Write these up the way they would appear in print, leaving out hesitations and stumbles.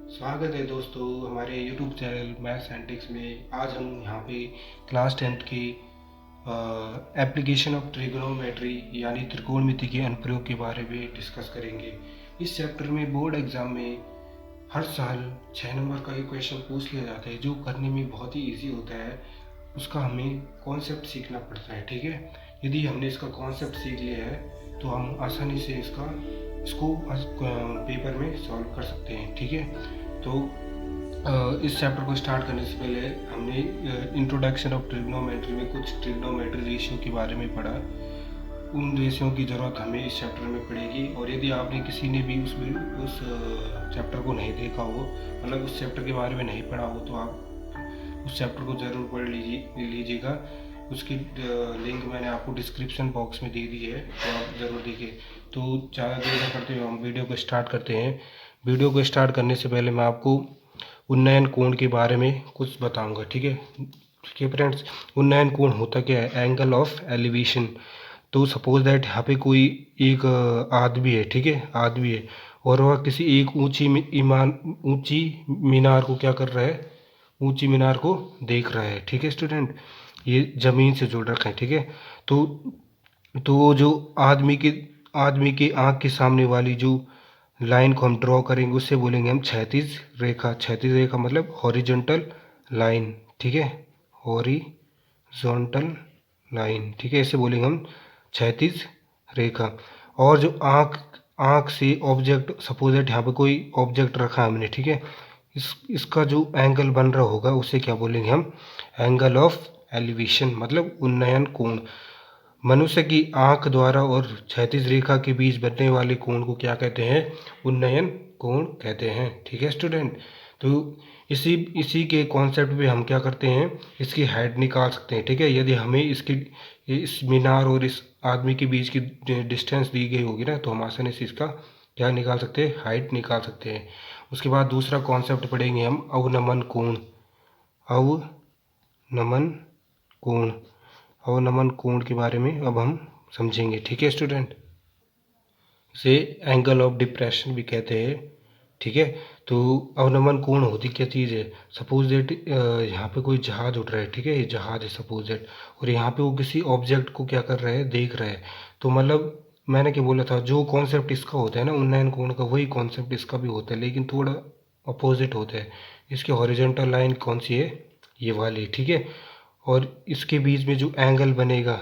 स्वागत है दोस्तों हमारे YouTube channel maths and tricks में। आज हम यहाँ पे क्लास 10th की एप्लीकेशन ऑफ ट्रिग्नोमेट्री यानी त्रिकोणमिति के अनुप्रयोग के बारे में डिस्कस करेंगे। इस चैप्टर में बोर्ड एग्ज़ाम में हर साल 6 नंबर का एक क्वेश्चन पूछ लिया जाता है जो करने में बहुत ही ईजी होता है। उसका हमें कॉन्सेप्ट सीखना पड़ता है, ठीक है। यदि हमने इसका कॉन्सेप्ट सीख लिया है तो हम आसानी से इसको पेपर में सॉल्व कर सकते हैं, ठीक है। तो इस चैप्टर को स्टार्ट करने से पहले हमने इंट्रोडक्शन ऑफ ट्रिग्नोमेट्री में कुछ ट्रिग्नोमेट्री रेशियो के बारे में पढ़ा। उन रेशियो की ज़रूरत हमें इस चैप्टर में पड़ेगी। और यदि आपने किसी ने भी उस चैप्टर को नहीं देखा हो, मतलब उस चैप्टर के बारे में नहीं पढ़ा हो, तो आप उस चैप्टर को ज़रूर पढ़ लीजिएगा। उसकी लिंक मैंने आपको डिस्क्रिप्शन बॉक्स में दे दी है, तो आप ज़रूर देखिए। तो ज़्यादा देर न करते हुए हम वीडियो को स्टार्ट करते हैं। वीडियो को स्टार्ट करने से पहले मैं आपको उन्नयन कोण के बारे में कुछ बताऊंगा, ठीक है। ठीक है फ्रेंड्स, उन्नयन कोण होता क्या है? Angle of elevation. तो सपोज दैट यहाँ पे कोई एक आदमी है, ठीक है, आदमी है, और वह किसी एक ऊंची मीनार को क्या कर रहा है? ऊंची मीनार को देख रहा है, ठीक है स्टूडेंट। ये जमीन से जुड़ रखा है, ठीक है। तो वो जो आदमी के आँख के सामने वाली जो लाइन को हम ड्रॉ करेंगे उससे बोलेंगे हम क्षैतिज रेखा। क्षैतिज रेखा मतलब हॉरिजॉन्टल लाइन, ठीक है, हॉरिजॉन्टल लाइन, ठीक है, इसे बोलेंगे हम क्षैतिज रेखा। और जो आँख आँख से ऑब्जेक्ट, सपोज दैट यहाँ पे कोई ऑब्जेक्ट रखा हमने, ठीक है, इसका जो एंगल बन रहा होगा उसे क्या बोलेंगे हम? एंगल ऑफ एलिवेशन, मतलब उन्नयन कोण। मनुष्य की आंख द्वारा और क्षैतिज रेखा के बीच बनने वाले कोण को क्या कहते हैं? उन्नयन कोण कहते हैं, ठीक है स्टूडेंट। तो इसी इसी के कॉन्सेप्ट पे हम क्या करते हैं? इसकी हाइट निकाल सकते हैं, ठीक है। यदि हमें इस मीनार और इस आदमी के बीच की डिस्टेंस दी गई होगी ना, तो हम आसानी से इसका क्या निकाल सकते हैं? हाइट निकाल सकते हैं। उसके बाद दूसरा कॉन्सेप्ट पढ़ेंगे हम अवनमन कोण। अवनमन कोण, अवनमन कोण के बारे में अब हम समझेंगे, ठीक है स्टूडेंट। इसे एंगल ऑफ डिप्रेशन भी कहते हैं, ठीक है। तो अवनमन कोण होती क्या चीज़ है? सपोज दैट यहाँ पे कोई जहाज उठ रहा है, ठीक है, ये जहाज है सपोज दैट, और यहाँ पे वो किसी ऑब्जेक्ट को क्या कर रहा है? देख रहा है। तो मतलब मैंने क्या बोला था, जो कॉन्सेप्ट इसका होता है ना उन्नयन कोण का, वही कॉन्सेप्ट इसका भी होता है, लेकिन थोड़ा अपोजिट होता है। इसकी हॉरिजॉन्टल लाइन कौन सी है? ये वाली, ठीक है। और इसके बीच में जो एंगल बनेगा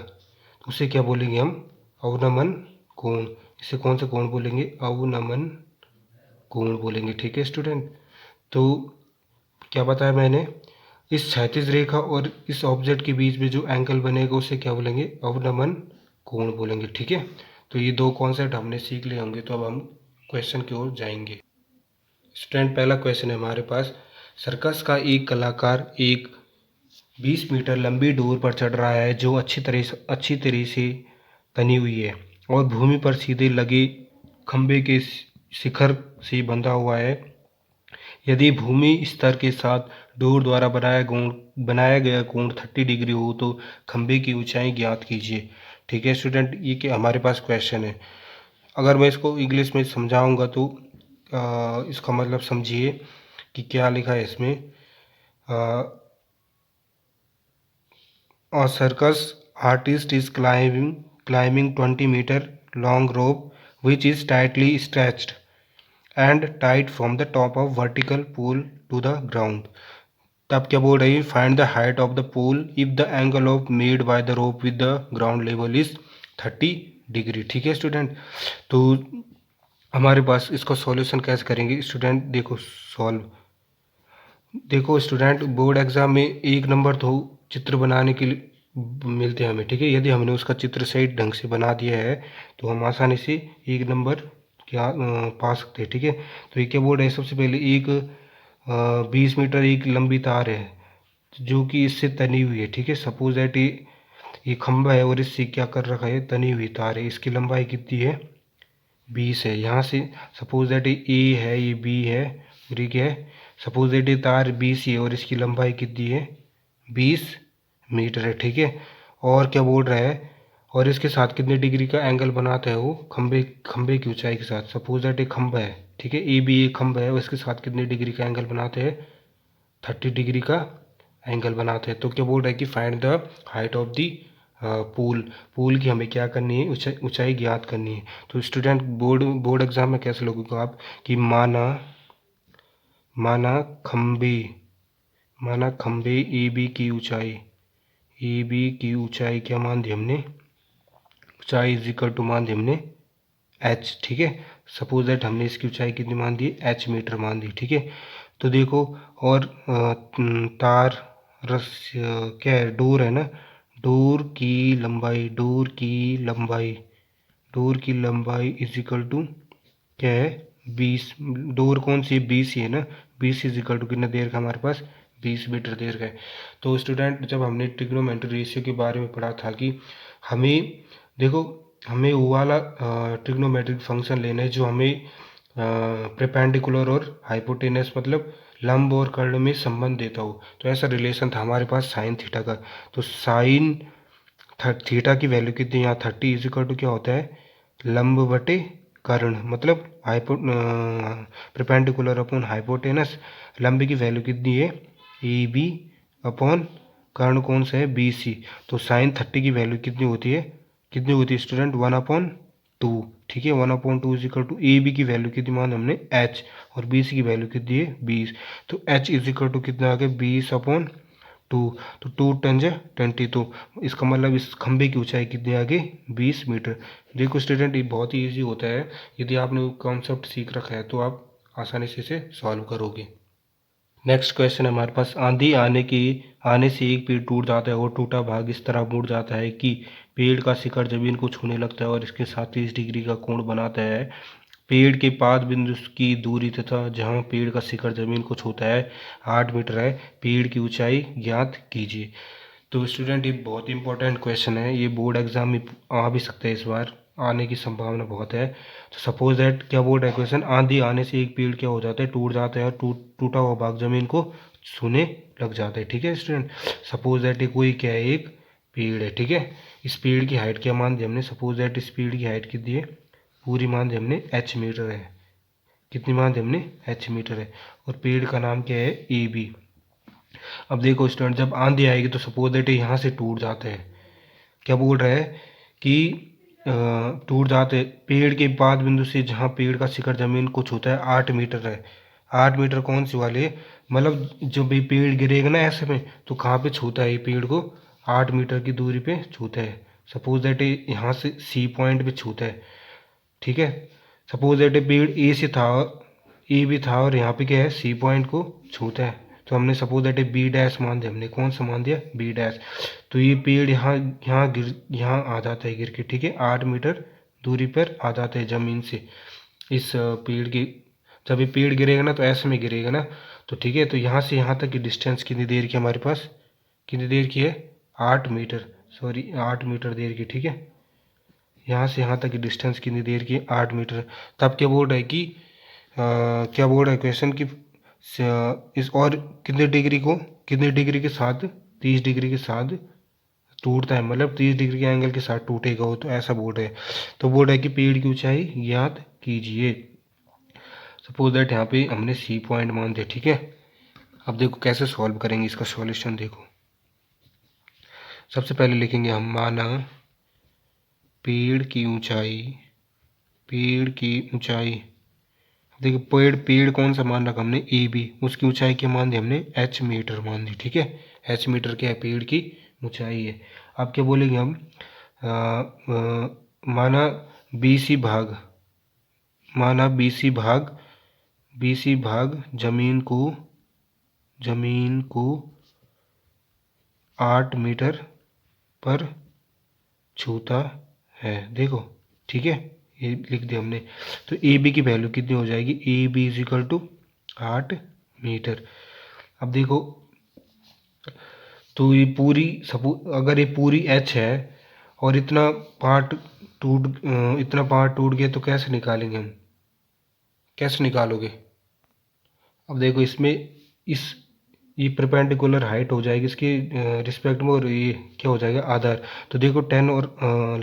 उसे क्या बोलेंगे हम? अवनमन कोण। इसे कौन सा कोण बोलेंगे? अवनमन कोण बोलेंगे, ठीक है स्टूडेंट। तो क्या बताया मैंने? इस क्षैतिज रेखा और इस ऑब्जेक्ट के बीच में जो एंगल बनेगा उसे क्या बोलेंगे? अवनमन कोण बोलेंगे, ठीक है। तो ये दो कॉन्सेप्ट हमने सीख लिए होंगे। तो अब हम क्वेश्चन की ओर जाएंगे। स्टूडेंट, पहला क्वेश्चन है हमारे पास। सर्कस का एक कलाकार एक 20 मीटर लंबी डोर पर चढ़ रहा है जो अच्छी तरह से तनी हुई है और भूमि पर सीधे लगे खंभे के शिखर से बंधा हुआ है। यदि भूमि स्तर के साथ डोर द्वारा बनाया गया कोण 30 डिग्री हो तो खंभे की ऊंचाई ज्ञात कीजिए, ठीक है स्टूडेंट। ये क्या हमारे पास क्वेश्चन है। अगर मैं इसको इंग्लिश में समझाऊंगा तो इसका मतलब समझिए कि क्या लिखा है इसमें। A circus artist is climbing 20-meter long rope which is tightly stretched and tied from the top of vertical pole to the ground. तब क्या बोल रही है? Find the height of the pole if the angle of made by the rope with the ground level is 30 degree, ठीक है student. तो हमारे पास इसको सॉल्यूशन कैसे करेंगे स्टूडेंट? देखो स्टूडेंट, बोर्ड एग्जाम में 1 नंबर तो चित्र बनाने के लिए मिलते हैं हमें, ठीक है। यदि हमने उसका चित्र सही ढंग से बना दिया है तो हम आसानी से 1 नंबर क्या पा सकते हैं, ठीक है। तो ये क्या बोल रहे हैं? सबसे पहले एक 20 मीटर एक लंबी तार है जो कि इससे तनी हुई है, ठीक है। सपोज दैट ये खंभा है और इससे क्या कर रखा है? तनी हुई तार है। इसकी लंबाई कितनी है? 20 है। यहाँ से सपोज दैट ए है, ये बी है, और ये क्या है? सपोज दैट ये तार 20 है और इसकी लंबाई कितनी है? 20 मीटर है, ठीक है। और क्या बोल रहा है? और इसके साथ कितने डिग्री का एंगल बनाता है वो खंबे खंबे की ऊंचाई के साथ। सपोज दैट एक खंबा है, ठीक है, ए बी एक खंबा है, उसके साथ कितने डिग्री का एंगल बनाते हैं, 30 डिग्री का एंगल बनाते हैं। तो क्या बोल रहा है कि find the height of the pool. Pool की हमें क्या करनी है, ऊंचाई ज्ञात करनी है। तो स्टूडेंट बोर्ड एग्जाम में कैसे लोगों को आप कि माना खंबे माना खंबे ए बी की ऊंचाई, ए बी की ऊंचाई क्या मान दी हमने, ऊंचाई इज इक्वल टू मान दी हमने एच, ठीक है। सपोज दैट हमने इसकी ऊंचाई कितनी मान दी, एच मीटर मान दी, ठीक है। तो देखो, और तार क्या है, डोर है ना, डोर की लंबाई डोर की लंबाई इज इक्वल टू क्या है, 20। डोर कौन सी है, 20 ही है ना, 20 इज इक्वल टू कितना देर का हमारे पास, 20 मीटर देर का है। तो स्टूडेंट जब हमने ट्रिग्नोमेट्री रेशियो के बारे में पढ़ा था कि हमें देखो, हमें वो वाला ट्रिग्नोमेट्रिक फंक्शन लेना है जो हमें परपेंडिकुलर और हाइपोटेनस मतलब लंब और कर्ण में संबंध देता हो। तो ऐसा रिलेशन था हमारे पास साइन थीटा का। तो साइन थीटा की वैल्यू कितनी, यहाँ 30 इज इक्वल टू क्या होता है, लंब बटे कर्ण, मतलब परपेंडिकुलर अपॉन हाइपोटेनस। लंब की वैल्यू कितनी है, ए बी अपॉन कर्ण कौन सा है, बी सी। तो साइन 30 की वैल्यू कितनी होती है स्टूडेंट, 1/2, ठीक है। 1/2 is equal to A B की वैल्यू कितनी मान हमने एच, और बी सी की वैल्यू कितनी है 20। तो एच इज इक्वल टू कितना आ गया, 20/2। तो 2 × 10 = 20। तो इसका मतलब इस खंबे की ऊंचाई कितनी आ गई, 20 मीटर। देखो स्टूडेंट ये बहुत ही ईजी होता है, यदि आपने कॉन्सेप्ट सीख रखा है तो आप आसानी से इसे सॉल्व करोगे। नेक्स्ट क्वेश्चन है हमारे पास, आंधी आने से एक पेड़ टूट जाता है और टूटा भाग इस तरह मुड़ जाता है कि पेड़ का शिखर जमीन को छूने लगता है और इसके साथ 30 डिग्री का कोण बनाता है। पेड़ के पाद बिंदु की दूरी तथा जहां पेड़ का शिखर जमीन को छूता है 8 मीटर है, पेड़ की ऊंचाई ज्ञात कीजिए। तो स्टूडेंट ये बहुत इंपॉर्टेंट क्वेश्चन है, ये बोर्ड एग्जाम में आ भी सकता है, इस बार आने की संभावना बहुत है। तो सपोज दैट क्या बोल रहा है क्वेश्चन, आंधी आने से एक पेड़ क्या हो जाता है, टूट जाता है और टूटा हुआ भाग जमीन को छूने लग जाता है, ठीक है स्टूडेंट। सपोज दैट कोई क्या है, एक पेड़ है, ठीक है। इस पेड़ की हाइट क्या मान दी हमने, सपोज दैट इस पेड़ की हाइट कितनी है, पूरी मान दी हमने एच मीटर है, कितनी मान दी हमने एच मीटर है, और पेड़ का नाम क्या है, ए बी। अब देखो स्टूडेंट जब आंधी आएगी तो सपोज दैट यहाँ से टूट जाते हैं, क्या बोल रहा है कि टूट जाते पेड़ के बाद बिंदु से जहाँ पेड़ का शिखर जमीन को छूता है 8 मीटर है। 8 मीटर कौन सी वाले, मतलब जब ये पेड़ गिरेगा ना ऐसे में तो कहाँ पे छूता है, ये पेड़ को 8 मीटर की दूरी पे छूता है। सपोज दैट यहाँ से सी पॉइंट पे छूता है, ठीक है। सपोज दैट पेड़ ए से था, ए भी था, और यहाँ पे क्या है, सी पॉइंट को छूता है। तो हमने सपोज दैट बी डैश मान दिया, हमने कौन सा मान दिया, बी डैश। तो ये पेड़ यहाँ आ जाता है गिर के, ठीक है, 8 मीटर दूरी पर आ जाता है ज़मीन से। इस पेड़ की जब ये पेड़ गिरेगा ना तो ऐसे में गिरेगा ना, तो ठीक है। तो यहाँ से यहाँ तक की डिस्टेंस कितनी देर की हमारे पास, कितनी देर की है, 8 मीटर, सॉरी 8 मीटर देर की, ठीक है। यहाँ से यहाँ तक की डिस्टेंस कितनी देर की, 8 मीटर। तब क्या बोल रहा है कि क्या बोल रहा है क्वेश्चन कि इस और कितने डिग्री के साथ, 30 डिग्री के साथ टूटता है, मतलब 30 डिग्री के एंगल के साथ टूटेगा वो, तो ऐसा बोल रहे हैं। तो बोल रहा है कि पेड़ की ऊंचाई ज्ञात कीजिए। सपोज दैट यहाँ पे हमने सी पॉइंट मान दिया, ठीक है। अब देखो कैसे सॉल्व करेंगे इसका सॉल्यूशन। देखो सबसे पहले लिखेंगे हम, माना पेड़ की ऊंचाई, देखिए पेड़ कौन सा मान रखा हमने, ए बी, उसकी ऊंचाई क्या मान दी हमने, एच मीटर मान दी, ठीक है। एच मीटर क्या है, पेड़ की ऊंचाई है। अब क्या बोलेंगे हम, माना बीसी भाग जमीन को 8 मीटर पर छूता है, देखो, ठीक है, ये लिख दिया हमने। तो ए बी की वैल्यू कितनी हो जाएगी, A B is equal to 8 metre. अब देखो, तो ये पूरी अगर ये पूरी एच है और इतना पार्ट टूट गया तो कैसे निकालेंगे हम, कैसे निकालोगे। अब देखो इसमें इस ये परपेंडिकुलर हाइट हो जाएगी इसकी रिस्पेक्ट में, और ये क्या हो जाएगा आधार। तो देखो टेन और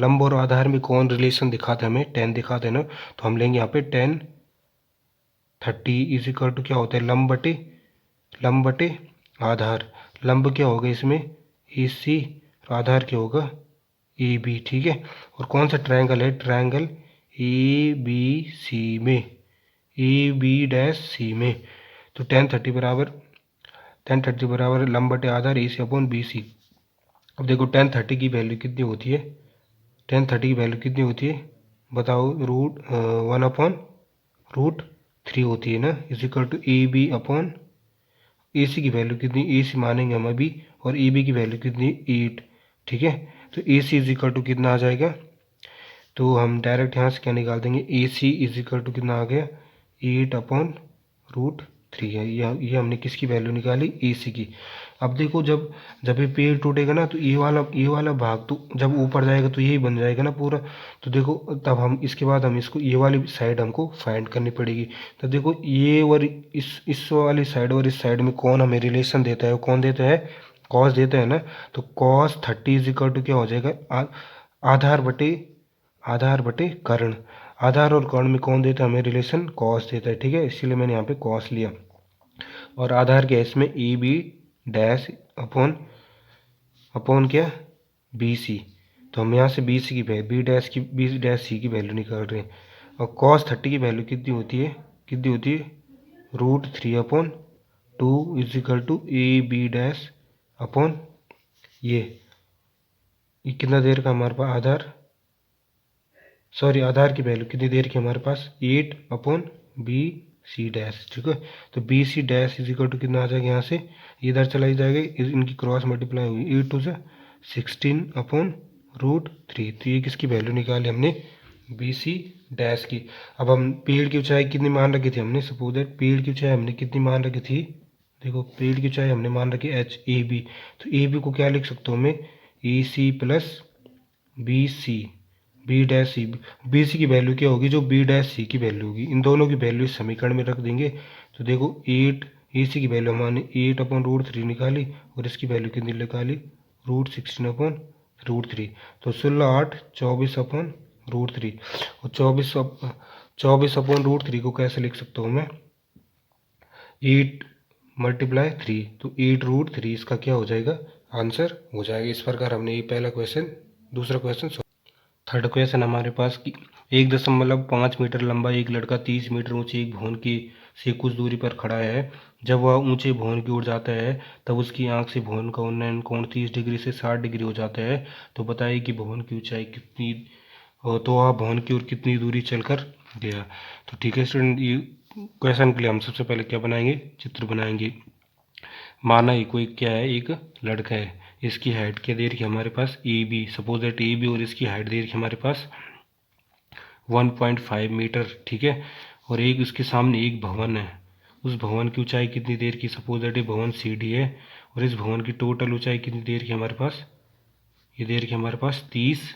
लंब और आधार में कौन रिलेशन दिखाते हैं हमें, टेन दिखाते हैं ना, तो हम लेंगे यहाँ पे टेन 30 इज इक्वल टू क्या होता है लंब बटे आधार। लंब क्या होगा इसमें ए सी, आधार क्या होगा ए बी, ठीक है। और कौन सा ट्रायंगल है, ट्रायंगल ए बी सी में, ए बी डैश सी में। तो टेन थर्टी बराबर लंब बटे आधार ए सी अपॉन बी सी। अब देखो टेन थर्टी की वैल्यू कितनी होती है, टेन थर्टी की वैल्यू कितनी होती है बताओ, रूट 1/√3 होती है ना, is equal to A B upon A C की वैल्यू कितनी, ए सी मानेंगे हम अभी, और ए बी की वैल्यू कितनी 8, ठीक है। तो ए सी इज इक्वल टू कितना आ जाएगा, तो हम डायरेक्ट यहाँ से क्या निकाल देंगे, ए सी इज इक्वल टू कितना आ गया 8/√3 है। ये हमने किसकी वैल्यू निकाली, ए सी की। अब देखो जब जब ये पेड़ टूटेगा ना, तो ये वाला भाग तो जब ऊपर जाएगा तो यही बन जाएगा ना पूरा। तो देखो तब हम इसके बाद हम इसको ये वाली साइड हमको फाइंड करनी पड़ेगी। तो देखो ये और इस वाली साइड और इस साइड में कौन हमें रिलेशन देता है, कौन देता है कॉस देता है ना। तो कॉस 30 इज इक्वल टू क्या हो जाएगा आधार बटे कर्ण। आधार और कर्ण में कौन देता है हमें रिलेशन, कॉस देता है, ठीक है। इसीलिए मैंने यहाँ पे कॉस लिया। और आधार क्या है इसमें A B dash upon upon क्या बी सी। तो हम यहाँ से बी सी की बी डैश सी की वैल्यू निकाल रहे हैं। और कॉस 30 की वैल्यू कितनी होती है √3/2 is equal to A B dash upon ये कितना देर का हमारे पास आधार की वैल्यू कितनी देर की हमारे पास 8/बी सी डैश, ठीक है। तो B C dash is equal to कितना आ जाएगा, यहाँ से इधर चला ही जाएगा, इनकी क्रॉस मल्टीप्लाई हुई 8 2 16/√3। तो ये किसकी वैल्यू निकाली हमने, बी सी डैश की। अब हम पेड़ की ऊंचाई कितनी मान रखी थी हमने, सपोज दैट पेड़ की ऊंचाई हमने कितनी मान रखी थी, देखो पेड़ की ऊंचाई हमने मान रखी एच ए बी। तो ए बी को क्या लिख सकता हूँ मैं, A C plus B C B dash C. B C की वैल्यू क्या होगी, जो बी डैश सी की वैल्यू होगी, इन दोनों की वैल्यू इस समीकरण में रख देंगे। तो देखो 8 ए सी की वैल्यू हमने 8/√3 निकाली, और इसकी वैल्यू कितनी निकाली √16/√3। तो 16 8 24/√3। और 24/√3 को कैसे लिख सकता हूँ मैं, 8 × 3, तो 8√3 इसका क्या हो जाएगा, आंसर हो जाएगा। इस प्रकार हमने ये पहला क्वेश्चन, दूसरा क्वेश्चन, थर्ड क्वेश्चन हमारे पास कि 1.5 मीटर लंबा एक लड़का 30 मीटर ऊंचे एक भवन की से कुछ दूरी पर खड़ा है। जब वह ऊंचे भवन की ओर जाता है तब उसकी आंख से भवन का उन्नयन कोण 30 डिग्री से 60 डिग्री हो जाता है। तो बताइए कि भवन की ऊंचाई कितनी हो, तो वह भवन की ओर कितनी दूरी चलकर गया। तो ठीक है स्टूडेंट, ये क्वेश्चन के लिए हम सबसे पहले क्या बनाएंगे, चित्र बनाएंगे। माना ये कोई क्या है, एक लड़का है, इसकी हाइट क्या दे रखी है हमारे पास A B, suppose that A B, और इसकी हाइट दे रखी है हमारे पास 1.5 मीटर, ठीक है। और एक उसके सामने एक भवन है, उस भवन की ऊंचाई कितनी देर की, सपोज दैट ये भवन सी डी है, और इस भवन की टोटल ऊंचाई कितनी देर की हमारे पास, ये देर की हमारे पास 30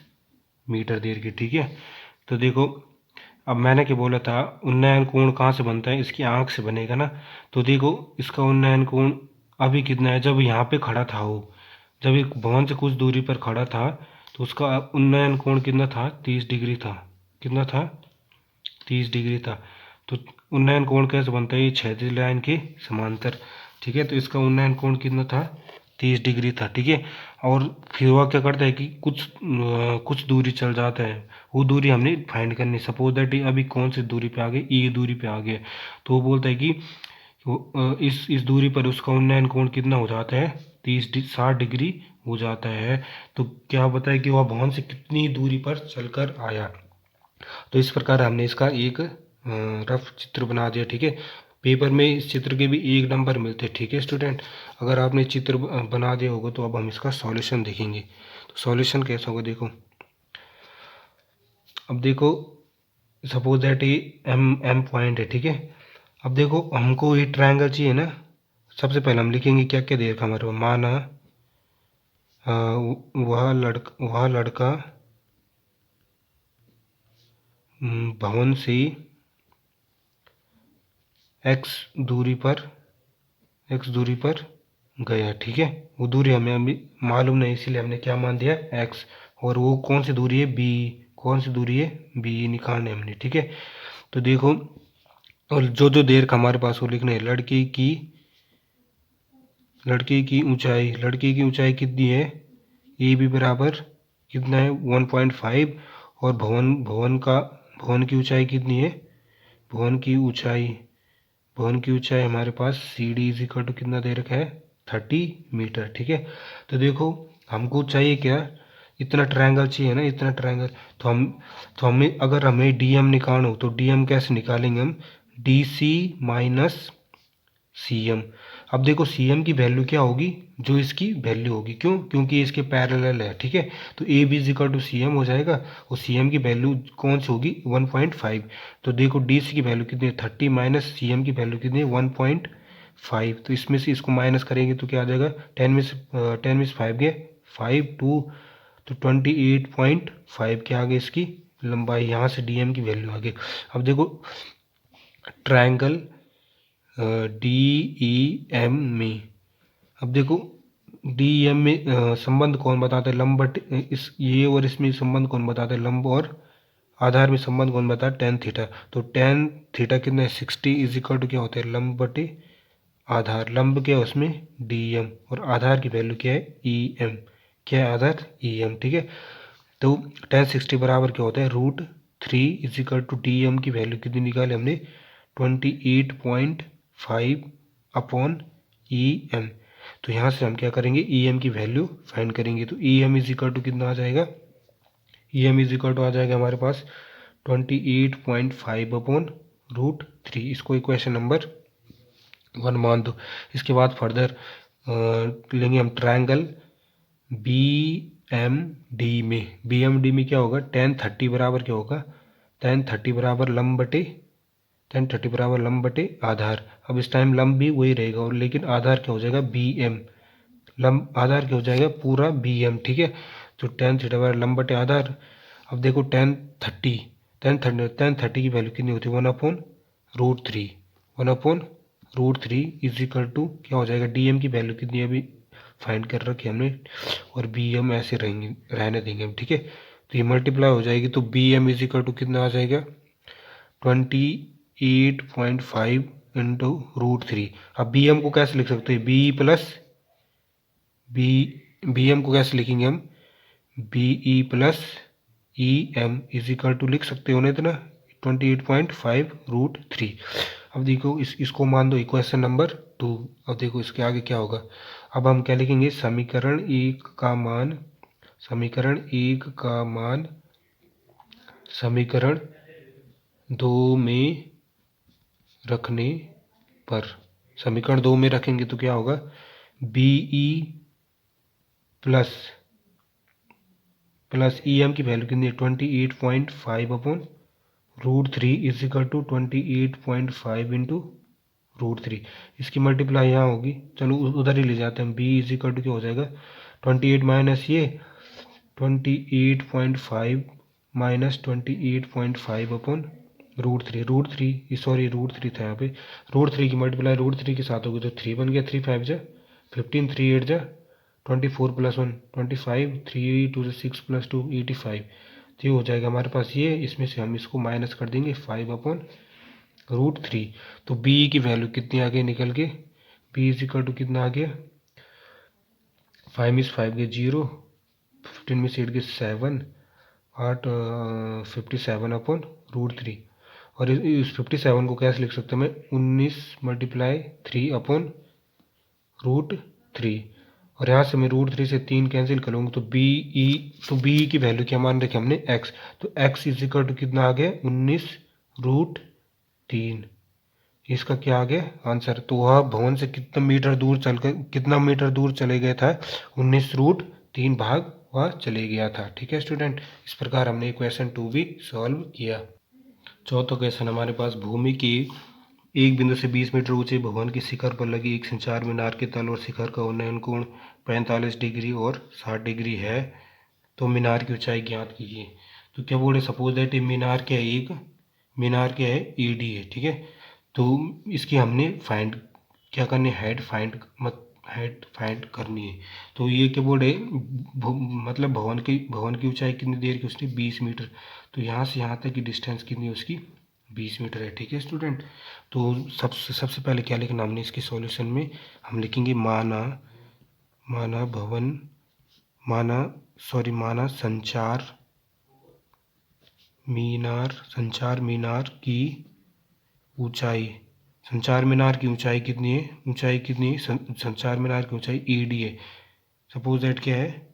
मीटर देर की, ठीक है। तो देखो अब मैंने क्या बोला था, उन्नयन कोण कहाँ से बनता है, इसकी आंख से बनेगा ना। तो देखो इसका उन्नयन कोण अभी कितना है, जब यहाँ पे खड़ा था वो, जब एक भवन से कुछ दूरी पर खड़ा था, तो उसका उन्नयन कोण कितना था, 30 डिग्री था। कितना था, 30 डिग्री था। तो उन्नयन कोण कैसे बनता है, ये क्षैतिज लाइन के समांतर, ठीक है। तो इसका उन्नयन कोण कितना था, 30 डिग्री था, ठीक है। और फिर वह क्या करता है कि कुछ दूरी चल जाता है, वो दूरी हमने फाइंड करनी। सपोज दैट अभी कौन सी दूरी पे आ गए, ये दूरी पे आ गए। तो वो बोलता है कि इस दूरी पर उसका उन्नयन कोण कितना हो जाता है, 60 डिग्री हो जाता है। तो क्या बताए कि वह भवन से कितनी दूरी पर चलकर आया। तो इस प्रकार हमने इसका एक रफ चित्र बना दिया, ठीक है। पेपर में इस चित्र के भी 1 नंबर मिलते हैं, ठीक है स्टूडेंट। अगर आपने चित्र बना दिया होगा तो अब हम इसका सॉल्यूशन देखेंगे। तो सॉल्यूशन कैसा होगा, देखो अब देखो सपोज दैट ये एम पॉइंट है, ठीक है। अब देखो हमको ये ट्रायंगल चाहिए ना। सबसे पहले हम लिखेंगे क्या क्या दे रखा हमारे को, माना वह लड़का भवन से एक्स दूरी पर गया। ठीक है, वो दूरी हमें अभी मालूम नहीं, इसीलिए हमने क्या मान दिया x। और वो कौन सी दूरी है b, कौन सी दूरी है b निकालने हमने। ठीक है, तो देखो, और जो जो देर का हमारे पास वो लिखना है। लड़की की ऊंचाई कितनी है, ए बी बराबर कितना है 1.5। और भवन की ऊंचाई कितनी है, भवन की ऊंचाई हमारे पास C D is equal to कितना दे रखा है 30 मीटर। ठीक है, तो देखो हमको चाहिए क्या, इतना ट्रायंगल चाहिए ना, इतना ट्रायंगल। हमें अगर हमें डी एम निकालना हो तो डी एम कैसे निकालेंगे हम, D C minus C M. अब देखो सी एम की वैल्यू क्या होगी, जो इसकी वैल्यू होगी, क्यों, क्योंकि ये इसके पैरेलल है। ठीक है, तो A B is equal to C M हो जाएगा, और सी एम की वैल्यू कौन सी होगी 1.5। तो देखो डी सी की वैल्यू कितनी है 30 माइनस सी एम की वैल्यू कितनी है 1.5। तो इसमें से इसको माइनस करेंगे तो क्या आ जाएगा, 10 में से 5 गया 5 2, तो 28.5 क्या आ गई इसकी लंबाई। यहाँ से डी एम की वैल्यू आ गई। अब देखो ट्रायंगल डी ई एम में, अब देखो डी एम में संबंध कौन बताता है, लंब बटे इस ये और इसमें संबंध कौन बताता है, लंब और आधार में संबंध कौन बताता है, टेन थीटा। तो टेन थीटा कितना है 60 इज इक्वल टू क्या होता है लंब बटे आधार। लंब क्या है उसमें डी एम, और आधार की वैल्यू क्या है ई एम, क्या है आधार ई एम। ठीक है, तो 1060 बराबर क्या होता है √3 is equal to D M की वैल्यू कितनी निकाली हमने 28.5 अपॉन ई एम। तो यहाँ से हम क्या करेंगे ई एम की वैल्यू फाइंड करेंगे। तो E M is equal to कितना आ जाएगा, E M is equal to आ जाएगा हमारे पास 28.5 अपॉन √3। इसको इक्वेशन नंबर 1 मान दो। इसके बाद फर्दर लेंगे हम ट्रायंगल बी एम डी में क्या होगा 1030 बराबर क्या होगा 1030 बराबर लंब बटे आधार। अब इस टाइम लंब भी वही रहेगा, और लेकिन आधार क्या हो जाएगा बी एम, लंब आधार क्या हो जाएगा पूरा बी एम। ठीक है, तो 10 थीटा बराबर लंब बटे आधार। अब देखो 1030 की वैल्यू कितनी होती है 1/√3 इज इक्वल टू क्या हो जाएगा, डी एम की वैल्यू कितनी है अभी फाइंड कर रखी है हमने, और बी एम ऐसे रहने देंगे हम। ठीक है, तो ये मल्टीप्लाई हो जाएगी, तो B M is equal to कितना आ जाएगा 28.5 इंटू √3। अब बी एम को कैसे लिख सकते हैं, बी एम को कैसे लिखेंगे हम, B E plus E M is equal to लिख सकते हो ना इतना 28.5 √3। अब देखो इसको मान दो इक्वेशन नंबर 2। अब देखो इसके आगे क्या होगा, अब हम क्या लिखेंगे, समीकरण एक का मान समीकरण 2 में रखने पर, समीकरण 2 में रखेंगे तो क्या होगा B E plus E M की वैल्यू कितनी है 28.5 upon √3 is equal to 28.5 into √3। इसकी मल्टीप्लाई यहाँ होगी, चलो उधर ही ले जाते हैं हम। बी इज इक्वल टू क्या हो जाएगा 28 माइनस ये 28.5 माइनस 28.5 अपॉन √3 सॉरी √3 था यहाँ पे, √3 की मल्टीप्लाई √3 के साथ होगी तो 3 बन गया, 3 5 जा 15, 3 8 जा 24 + 1 25, 3 2 6 + 2 85। तो ये हो जाएगा हमारे पास ये, इसमें से हम इसको माइनस कर देंगे 5 अपॉन √3। तो b की वैल्यू कितनी आ गई निकल के, b इज इक्वल टू कितना आ गया 5 में से 5 गए 0, 15 में से 8 गए 7, 57 अपॉन √3। और इस 57 को कैसे लिख सकते हैं मैं 19 × 3 अपॉन √3। और यहाँ से मैं √3 से 3 कैंसिल करूँगा तो b की वैल्यू क्या मान रखी हमने x। तो x इज इक्वल टू कितना आ गया 19√3। इसका क्या आ गया आंसर। तो वह भवन से कितना मीटर दूर चले गया था 19√3 भाग वह चले गया था। ठीक है स्टूडेंट, इस प्रकार हमने क्वेश्चन 2 भी सॉल्व किया। चौथा क्वेश्चन हमारे पास, भूमि की एक बिंदु से 20 मीटर ऊंचे भवन की शिखर पर लगी एक संचार मीनार के तल और शिखर का उन्नयन कोण 45 डिग्री और 60 डिग्री है, तो मीनार की ऊंचाई ज्ञात कीजिए। तो क्या बोले, सपोज दैट मीनार क्या है ईडी है। ठीक है, तो इसकी हमने क्या करनी, हाइट फाइंड करनी है। तो ये क्या बोर्ड है, मतलब भवन की ऊंचाई कितनी देर की उसने 20 मीटर। तो यहाँ से यहाँ तक की डिस्टेंस कितनी है उसकी 20 मीटर है। ठीक है स्टूडेंट। तो सबसे पहले क्या लिखना हमने इसके सॉल्यूशन में, हम लिखेंगे माना भवन माना संचार मीनार की ऊंचाई, संचार मीनार की ऊंचाई कितनी है, संचार मीनार की ऊंचाई ईडी है। सपोज दैट क्या है,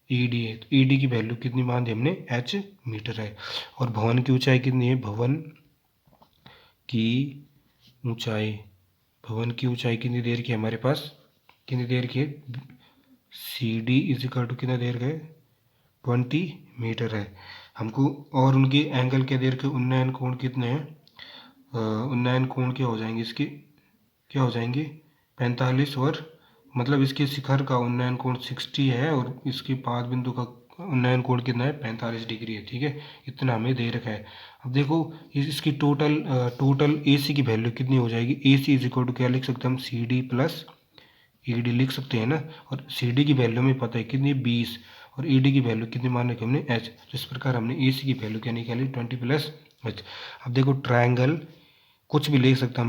ईडी है। तो ईडी की वैल्यू कितनी मान दी हमने, एच मीटर है। और भवन की ऊंचाई कितनी है, भवन की ऊंचाई कितनी देर की है हमारे पास, कितनी देर की है, C D is equal to कितना देर का है, 20 मीटर है हमको। और उनके एंगल क्या देर के, उन्नयन कोण कितने हैं, उन्नयन कोण क्या हो जाएंगे इसके, क्या हो जाएंगे 45, और मतलब इसके शिखर का उन्नयन कोण 60 है और इसके पाद बिंदु का उन्नयन कोण कितना है 45 डिग्री है। ठीक है, इतना हमें दे रखा है। अब देखो इसकी टोटल ए सी की वैल्यू कितनी हो जाएगी, A C is equal to क्या लिख सकते हैं हम, C D plus E D लिख सकते हैं ना। और सी डी की वैल्यू हमें पता है कितनी 20, और ई डी की वैल्यू कितनी मान रखी हमने एच। तो इस प्रकार हमने ए सी की वैल्यू क्या निकाली 20 प्लस एच। अब देखो ट्रायंगल कुछ भी ले सकते हैं,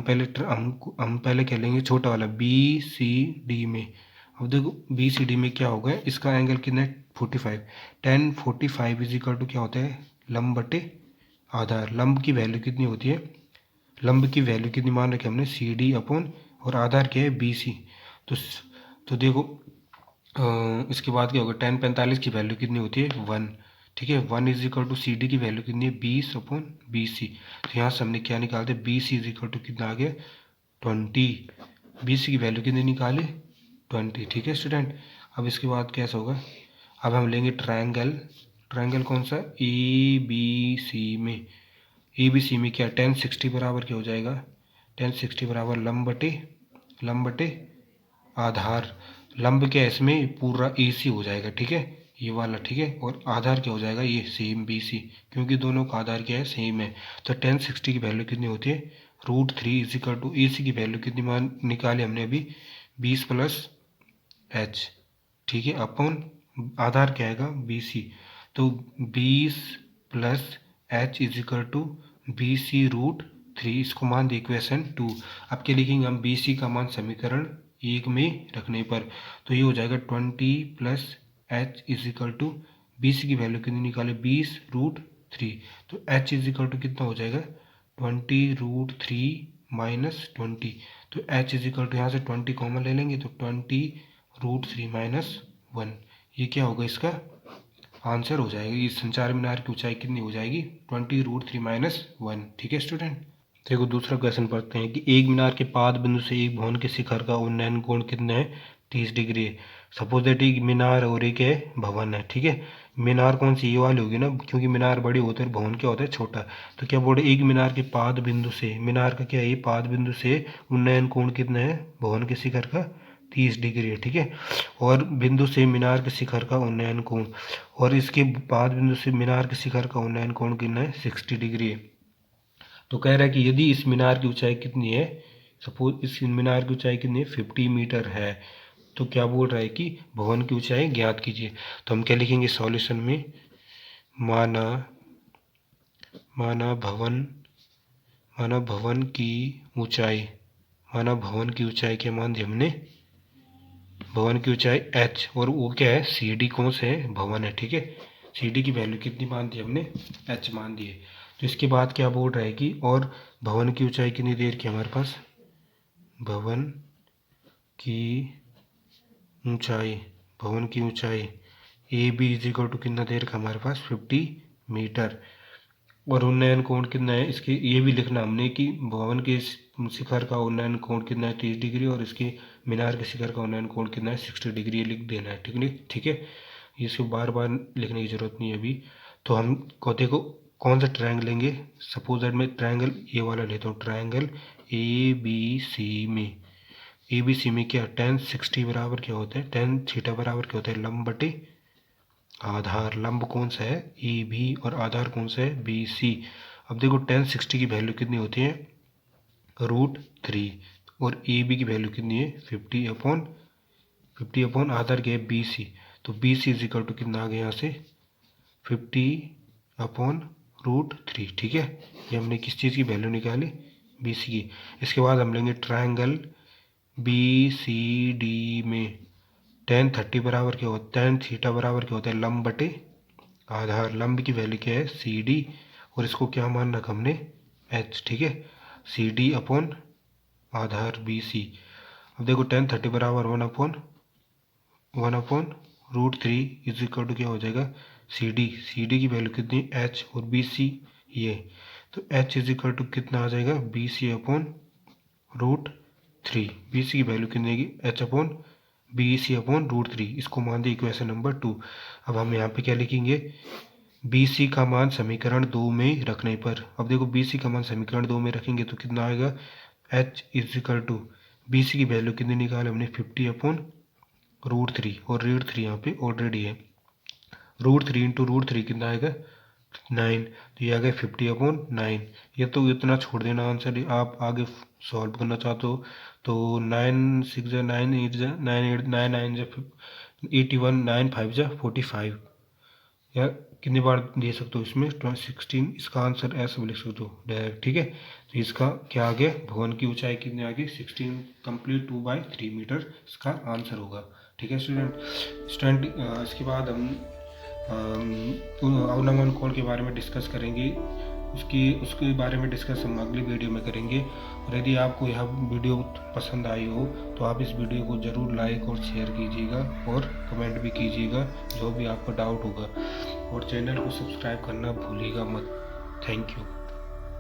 हम पहले क्या लेंगे, छोटा वाला बी सी डी में। अब देखो बी सी डी में क्या होगा, इसका एंगल कितना है 45, 10 45 इज इक्वल टू क्या होता है, लंब बटे आधार। लंब की वैल्यू कितनी होती है, लंब की वैल्यू कितनी मान रखी हमने सी डी अपॉन, और आधार क्या है बी सी। तो तो देखो इसके बाद क्या होगा, 10 45 की वैल्यू कितनी होती है 1। ठीक है, 1 is equal to C D की वैल्यू कितनी है 20 अपॉन बी सी। तो यहाँ से हमने क्या निकालते, B C is equal to कितना आ गया 20, बी सी की वैल्यू कितनी निकाले 20। ठीक है स्टूडेंट। अब इसके बाद कैसा होगा, अब हम लेंगे ट्रायंगल कौन सा, ए बी सी में। ए बी सी में क्या 10 60 बराबर क्या हो जाएगा, 10 60 बराबर लंब बटे आधार। लंब क्या है इसमें पूरा ए सी हो जाएगा। ठीक है, ये वाला। ठीक है, और आधार क्या हो जाएगा ये सेम बी सी, क्योंकि दोनों का आधार क्या है सेम है। तो 10 60 की वैल्यू कितनी होती है, √3 is equal to A C की वैल्यू कितनी मान निकाली हमने अभी 20 प्लस एच। ठीक है, अपॉन आधार क्या आएगा बी सी। तो 20 plus H is equal to B C √3, इसको मान दे इक्वेशन 2। अब क्या लिखेंगे हम, बी सी का मान समीकरण 1 में रखने पर, तो ये हो जाएगा 20 plus H is equal to, B C की वैल्यू कितनी निकाले 20√3। तो एच इज इक्वल टू कितना हो जाएगा 20√3 माइनस 20। तो एच इज इक्वल टू यहाँ से 20 कॉमन ले लेंगे, तो 20√3 माइनस 1, ये क्या होगा इसका आंसर हो जाएगा। इस संचार मीनार की ऊंचाई कितनी हो जाएगी 20√3 माइनस 1। ठीक है स्टूडेंट। देखो दूसरा क्वेश्चन पढ़ते हैं कि एक मीनार के पाद बिंदु से एक भवन के शिखर का उन्नयन कोण कितना है 30 डिग्री है। सपोज दैट एक मीनार और एक है भवन है। ठीक है, मीनार कौन सी ये वाली होगी ना, क्योंकि मीनार बड़ी होती है और भवन क्या होता है छोटा। तो क्या बोले एक मीनार के पाद बिंदु से, मीनार का क्या है ये पाद बिंदु से उन्नयन कोण कितना है भवन के शिखर का 30 डिग्री है। ठीक है, और बिंदु से मीनार के शिखर का उन्नयन कोण, और इसके पाद बिंदु से मीनार के शिखर का उन्नयन कोण कितना है 60 डिग्री है। तो कह रहा है कि यदि इस मीनार की ऊंचाई कितनी है, सपोज इस मीनार की ऊंचाई कितनी है 50 मीटर है, तो क्या बोल रहा है कि भवन की ऊंचाई ज्ञात कीजिए। तो हम क्या लिखेंगे सॉल्यूशन में, माना भवन की ऊंचाई, भवन की ऊंचाई क्या मान दी हमने, भवन की ऊंचाई h, और वो क्या है सी डी कौन से है भवन है। ठीक है, सी डी की वैल्यू कितनी मान दी हमने h मान दी है। तो इसके बाद क्या बोल रहा है कि और भवन की ऊंचाई कितनी देर की हमारे पास, भवन की ऊंचाई A B is equal to कितना देर का हमारे पास 50 मीटर, और उन्नयन कोण कितना है इसके, ये भी लिखना हमने कि भवन के शिखर का उन्नयन कोण कितना है 30 डिग्री, और इसके मीनार के शिखर का उन्नयन कोण कितना है 60 डिग्री, ये लिख देना है। ठीक है, इसको बार बार लिखने की जरूरत नहीं है अभी। तो हम कोते को कौन सा ट्रायंगल लेंगे, सपोज दैट मैं ट्रायंगल ये वाला लेता हूँ, ट्रायंगल ए बी सी में। ए बी सी में क्या 10 60 बराबर क्या होता है, 10 बराबर क्या होता है लंब बटे आधार। लंब कौन सा है ए बी, और आधार कौन सा है बी सी। अब देखो 10 60 की वैल्यू कितनी होती है √3, और ए बी की वैल्यू कितनी है 50 अपॉन 50 अपॉन आधार क्या है BC, तो BC इज इक्वल टू कितना आ गया यहाँ से 50/√3। ठीक है, ये हमने किस चीज़ की वैल्यू निकाली, BC की। इसके बाद हम लेंगे ट्रायंगल BCD में tan 30 बराबर क्या होता है, tan थीटा बराबर क्या होता है, लंब बटे आधार। लंब की वैल्यू क्या है CD, और इसको क्या मान रखा हमने H। ठीक है, CD अपॉन आधार BC। अब देखो tan 30 बराबर 1/√3 इज इक्वल टू क्या हो जाएगा CD की वैल्यू कितनी H, और BC ये, तो H इज इक्वल टू कितना आ जाएगा BC/√3। BC की वैल्यू कितनी आएगी BC/√3, इसको मान दिए इक्वेशन नंबर 2। अब हम यहाँ पे क्या लिखेंगे, BC का मान समीकरण 2 में रखने पर, अब देखो BC का मान समीकरण 2 में रखेंगे तो कितना आएगा H is equal to, BC की वैल्यू कितनी निकाले हमने 50/√3, और √3 यहाँ पे ऑलरेडी है, √3 इंटू √3 कितना आएगा 9, तो ये आ गया 50/9। ये तो इतना छोड़ देना आंसर, आप आगे सॉल्व करना चाहते हो तो 9 6 जा 9 8 जा 9 8 9 9 जा 81 9 5 जा 45, या कितनी बार दे सकते हो इसमें 16, इसका आंसर ऐसे भी लिख सकते हो डायरेक्ट। ठीक है, तो इसका क्या आ गया, भवन की ऊंचाई कितनी आ गई 16 कंप्लीट 2/3 मीटर, इसका आंसर होगा। ठीक है स्टूडेंट, इसके बाद हम अवनमन कोण के बारे में डिस्कस करेंगे, उसके बारे में डिस्कस हम अगली वीडियो में करेंगे। और यदि आपको यह वीडियो पसंद आई हो तो आप इस वीडियो को ज़रूर लाइक और शेयर कीजिएगा, और कमेंट भी कीजिएगा जो भी आपको डाउट होगा, और चैनल को सब्सक्राइब करना भूलिएगा मत। Thank you.